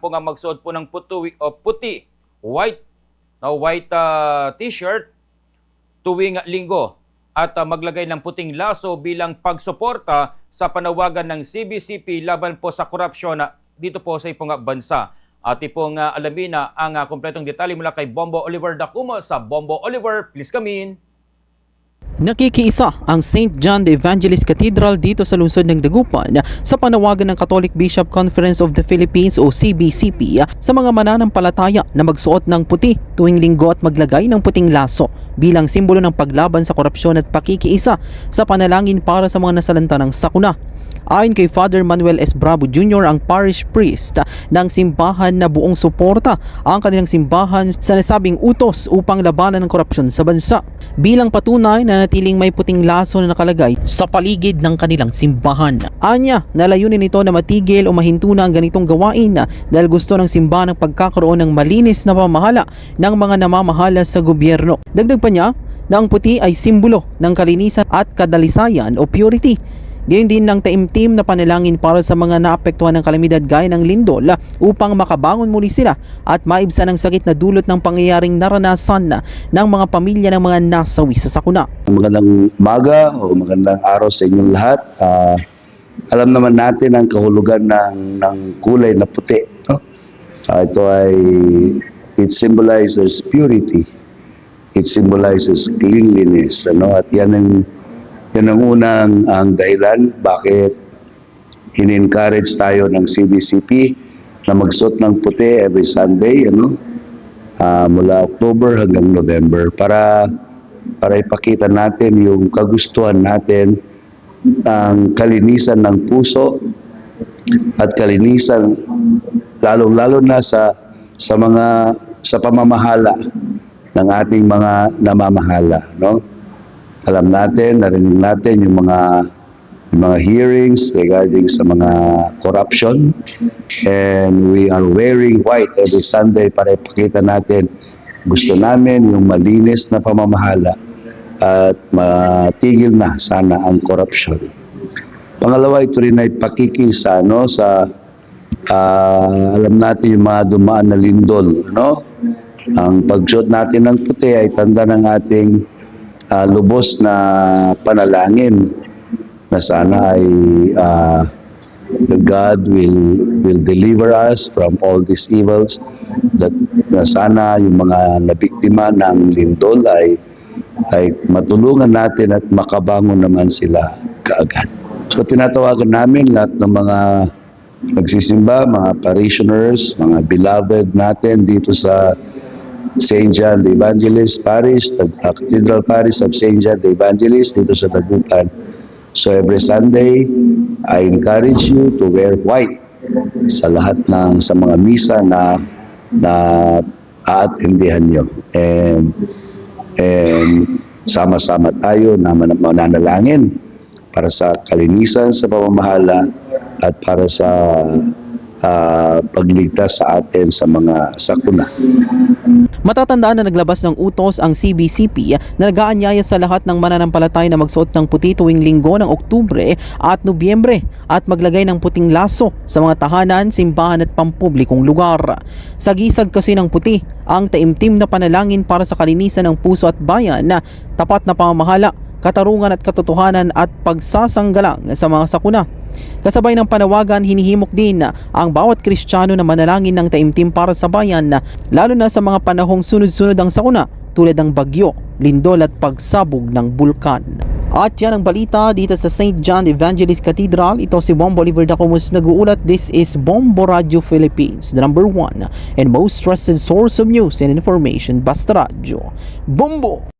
po nga magsuot po ng puti, white t-shirt tuwing linggo at maglagay ng puting laso bilang pagsuporta sa panawagan ng CBCP laban po sa korupsyon dito po sa ipong bansa. At ipong alamin ang kompletong detalye mula kay Bombo Oliver Dacumo sa Bombo Oliver. Please come in. Nakikiisa ang St. John the Evangelist Cathedral dito sa lungsod ng Dagupan sa panawagan ng Catholic Bishop Conference of the Philippines o CBCP sa mga mananampalataya na magsuot ng puti tuwing linggo at maglagay ng puting laso bilang simbolo ng paglaban sa korupsyon at pakikiisa sa panalangin para sa mga nasalanta ng sakuna. Ayon kay Father Manuel S. Bravo Jr., ang parish priest ng simbahan na buong suporta ang kanilang simbahan sa nasabing utos upang labanan ng korupsyon sa bansa. Bilang patunay na natiling may puting laso na nakalagay sa paligid ng kanilang simbahan. Anya, nalayunin nito na matigil o mahinto na ang ganitong gawain dahil gusto ng simbahan ang pagkakaroon ng malinis na pamahala ng mga namamahala sa gobyerno. Dagdag pa niya na ang puti ay simbolo ng kalinisan at kadalisayan o purity. Gayon din ng taimtim na panalangin para sa mga naapektuhan ng kalamidad gaya ng lindol upang makabangon muli sila at maibsan ang sakit na dulot ng pangyayaring naranasan ng mga pamilya ng mga nasawi sa sakuna. Magandang umaga o magandang araw sa inyong lahat. Alam naman natin ang kahulugan ng kulay na puti. No? Ito ay, it symbolizes purity. It symbolizes cleanliness. At yan ang unang dahilan bakit in-encourage tayo ng CBCP na magsuot ng puti every Sunday, mula October hanggang November para ipakita natin yung kagustuhan natin ng kalinisan ng puso at kalinisan lalong-lalo na sa pamamahala ng ating mga namamahala, no? Alam natin, narinig natin yung mga hearings regarding sa mga corruption, and we are wearing white every Sunday para ipakita natin gusto namin yung malinis na pamamahala at matigil na sana ang corruption. Pangalawa, ito rin ay pakikisa alam natin yung mga dumaan na lindol, no? Ang pagsuot natin ng puti ay tanda ng ating lubos na panalangin na sana ay God will deliver us from all these evils, that na sana yung mga nabiktima ng lindol ay matulungan natin at makabangon naman sila kaagad. So tinatawagan namin lahat ng mga nagsisimba, mga parishioners, mga beloved natin dito sa St. John the Evangelist Parish, Cathedral Parish of St. John the Evangelist dito sa Dagupan. So every Sunday, I encourage you to wear white sa lahat sa mga misa na aatendihan nyo. And sama-sama tayo na mananalangin para sa kalinisan sa pamamahala at para sa pagligtas sa atin sa mga sakuna. Matatandaan na naglabas ng utos ang CBCP na nag-aanyaya sa lahat ng mananampalataya na magsuot ng puti tuwing linggo ng Oktubre at Nobyembre at maglagay ng puting laso sa mga tahanan, simbahan at pampublikong lugar. Sagisag kasi ng puti ang taimtim na panalangin para sa kalinisan ng puso at bayan na tapat na pamamahala, katarungan at katotohanan at pagsasanggalang sa mga sakuna. Kasabay ng panawagan, hinihimok din ang bawat Kristiyano na manalangin ng taimtim para sa bayan, lalo na sa mga panahong sunod-sunod ang sakuna tulad ng bagyo, lindol at pagsabog ng bulkan. At yan ang balita dito sa St. John Evangelist Cathedral. Ito si Bombo Oliver Dacumo nag-uulat. This is Bombo Radio Philippines, the #1 and most trusted source of news and information. Basta Radio. Bombo!